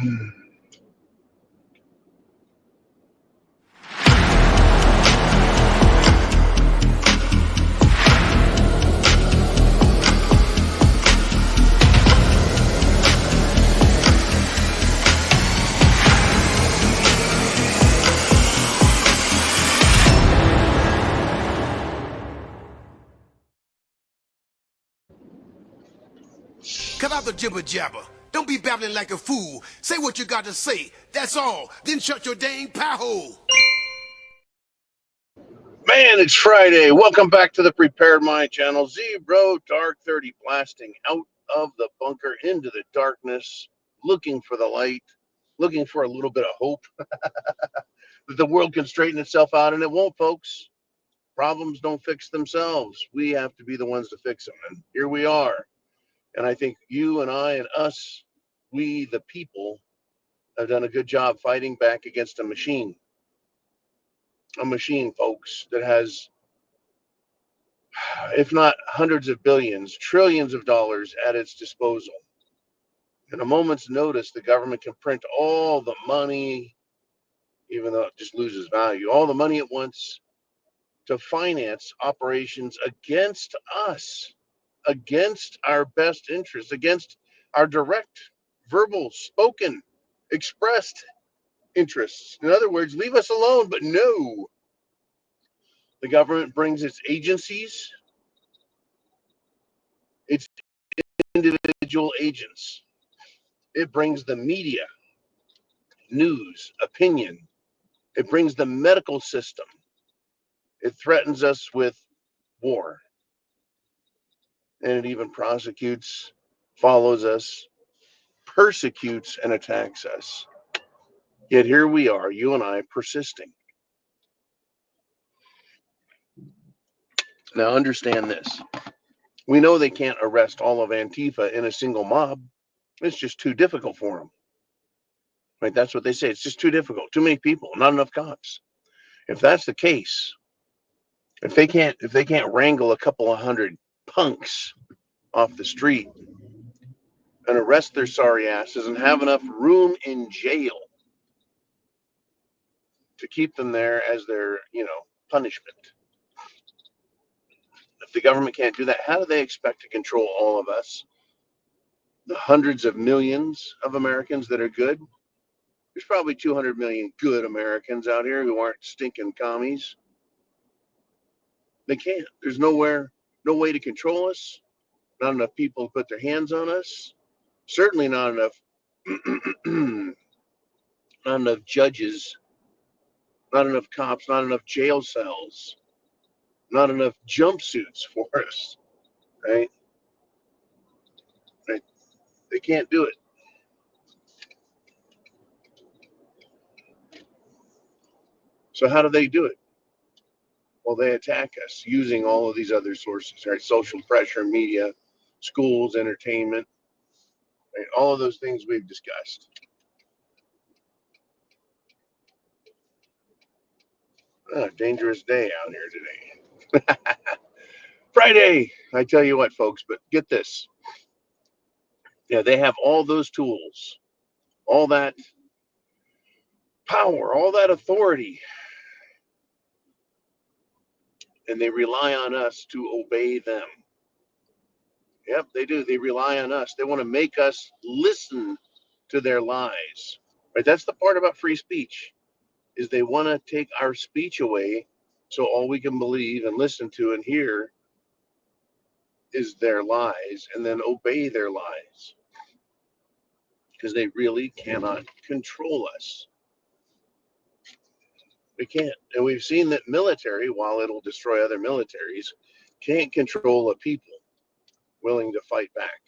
Cut out the jibber jabber. Don't be babbling like a fool. Say what you got to say. That's all. Then shut your dang pie hole. Man, it's Friday. Welcome back to the Prepared Mind channel. Zebro Dark 30 blasting out of the bunker into the darkness, looking for the light, looking for a little bit of hope that the world can straighten itself out, and it won't, folks. Problems don't fix themselves. We have to be the ones to fix them. And here we are. And I think you and I and us, we the people, have done a good job fighting back against a machine. A machine, folks, that has, if not hundreds of billions, trillions of dollars at its disposal. In a moment's notice, the government can print all the money, even though it just loses value, all the money at once to finance operations against us, against our best interests, against our direct, verbal, spoken, expressed interests. In other words, leave us alone. But no, the government brings its agencies, its individual agents. It brings the media, news, opinion. It brings the medical system. It threatens us with war. And it even prosecutes, follows us, persecutes, and attacks us. Yet here we are, you and I, persisting. Now understand this. We know they can't arrest all of Antifa in a single mob. It's just too difficult for them. Right? That's what they say. It's just too difficult. Too many people, not enough cops. If that's the case, if they can't wrangle a couple of hundred punks off the street and arrest their sorry asses and have enough room in jail to keep them there as their, punishment. If the government can't do that, how do they expect to control all of us? The hundreds of millions of Americans that are good? There's probably 200 million good Americans out here who aren't stinking commies. They can't. There's no way to control us. Not enough people to put their hands on us. Certainly not enough, not enough judges, not enough cops, not enough jail cells, not enough jumpsuits for us, right? Right? They can't do it. So how do they do it? Well, they attack us using all of these other sources, right? Social pressure, media, schools, entertainment, right? All of those things we've discussed. Dangerous day out here today. Friday, I tell you what, folks, but get this. Yeah, they have all those tools, all that power, all that authority, and they rely on us to obey them. Yep, they do. They rely on us. They want to make us listen to their lies. Right? That's the part about free speech, is they want to take our speech away, so all we can believe and listen to and hear is their lies, and then obey their lies, because they really cannot control us. They can't. And we've seen that military, while it'll destroy other militaries, can't control a people willing to fight back.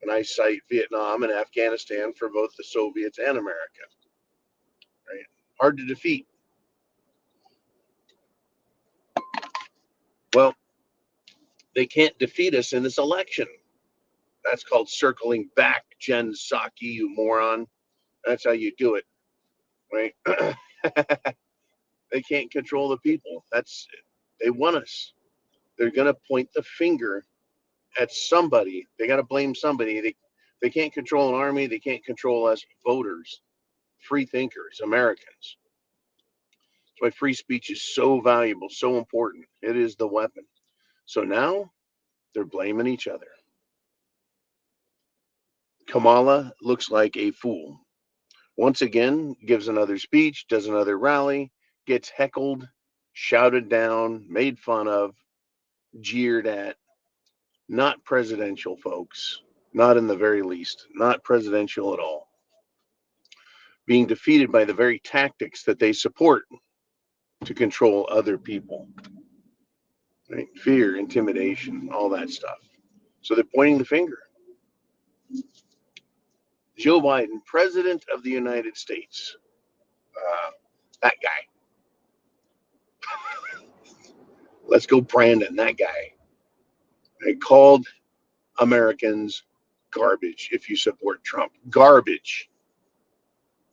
And I cite Vietnam and Afghanistan for both the Soviets and America. Right? Hard to defeat. Well, they can't defeat us in this election. That's called circling back, Jen Psaki, you moron. That's how you do it, right? They can't control the people. They want us. They're going to point the finger at somebody. They got to blame somebody. They can't control an army. They can't control us voters, free thinkers, Americans. That's why free speech is so valuable, so important. It is the weapon. So now they're blaming each other. Kamala looks like a fool. Once again, gives another speech, does another rally, gets heckled, shouted down, made fun of, jeered at. Not presidential, folks. Not in the very least. Not presidential at all. Being defeated by the very tactics that they support to control other people. Right? Fear, intimidation, all that stuff. So they're pointing the finger. Joe Biden, President of the United States. That guy. Let's go, Brandon, that guy. They called Americans garbage if you support Trump. Garbage.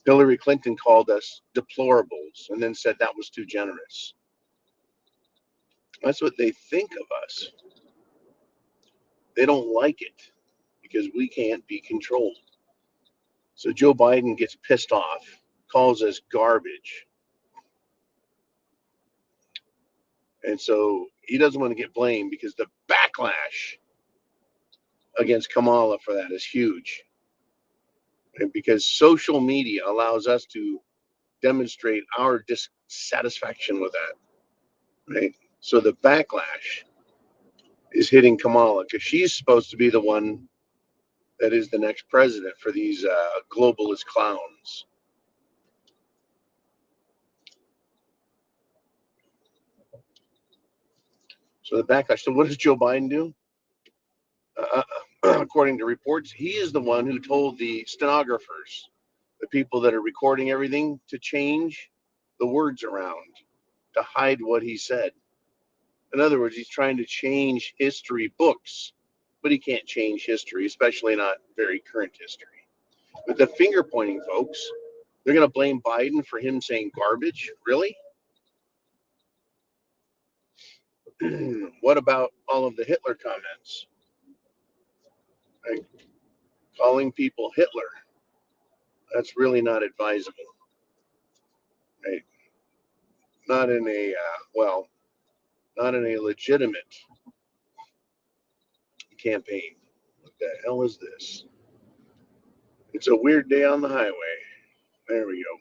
Hillary Clinton called us deplorables and then said that was too generous. That's what they think of us. They don't like it because we can't be controlled. So Joe Biden gets pissed off, calls us garbage. And so he doesn't want to get blamed because the backlash against Kamala for that is huge. And because social media allows us to demonstrate our dissatisfaction with that, right? So the backlash is hitting Kamala because she's supposed to be the one that is the next president for these globalist clowns. So the backlash. So what does Joe Biden do? According to reports, he is the one who told the stenographers, the people that are recording everything, to change the words around to hide what he said. In other words, he's trying to change history books, but he can't change history, especially not very current history. But the finger pointing, folks, they're going to blame Biden for him saying garbage? Really? What about all of the Hitler comments? Right? Calling people Hitler. That's really not advisable. Right? Not in a, not in a legitimate campaign. What the hell is this? It's a weird day on the highway. There we go.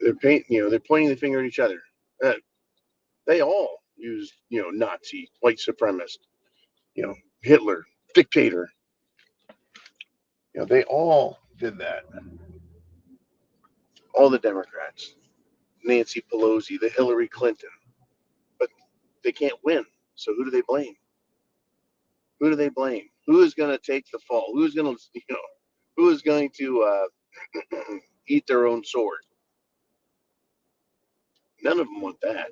They're pointing the finger at each other. They all use, Nazi, white supremacist, Hitler, dictator. They all did that. All the Democrats, Nancy Pelosi, the Hillary Clinton, but they can't win. So who do they blame? Who do they blame? Who is going to take the fall? Who is going to eat their own sword? None of them want that.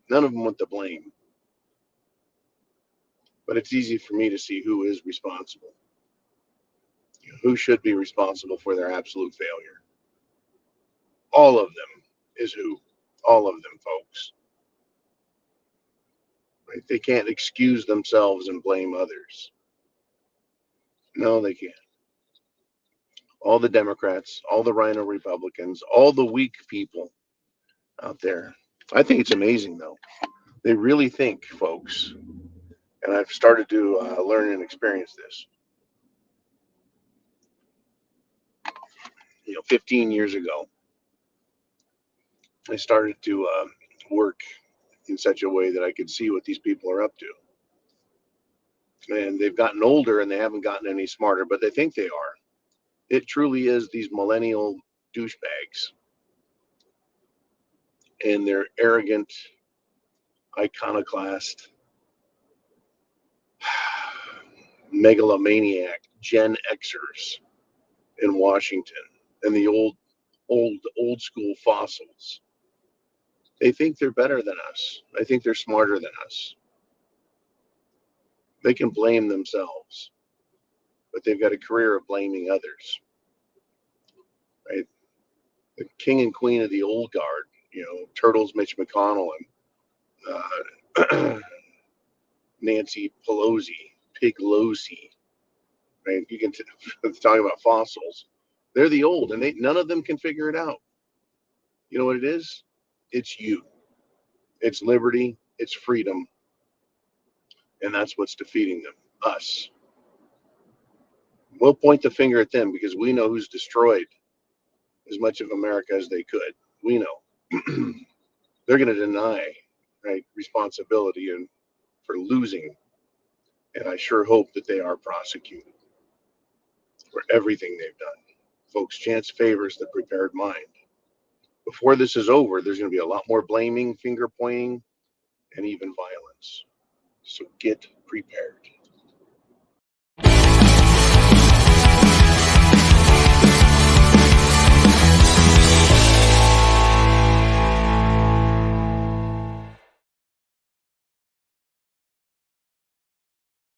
None of them want the blame. But it's easy for me to see who is responsible. Who should be responsible for their absolute failure? All of them is who? All of them, folks. Right? They can't excuse themselves and blame others. No, they can't. All the Democrats, all the rhino Republicans, all the weak people out there. I think it's amazing, though. They really think, folks, and I've started to learn and experience this. 15 years ago, I started to work in such a way that I could see what these people are up to. And they've gotten older and they haven't gotten any smarter, but they think they are. It truly is these millennial douchebags. And they're arrogant, iconoclast, megalomaniac Gen Xers in Washington and the old school fossils. They think they're better than us. I think they're smarter than us. They can blame themselves, but they've got a career of blaming others. Right? The king and queen of the old guard, Turtles, Mitch McConnell, and Nancy Pelosi, Piglosi, right? You can talk about fossils. They're the old, and none of them can figure it out. You know what it is? It's you. It's liberty. It's freedom, and that's what's defeating them. Us. We'll point the finger at them because we know who's destroyed as much of America as they could. We know. They're going to deny, right, responsibility and for losing, and I sure hope that they are prosecuted for everything they've done. Folks, chance favors the prepared mind. Before this is over, there's going to be a lot more blaming, finger pointing, and even violence. So get prepared.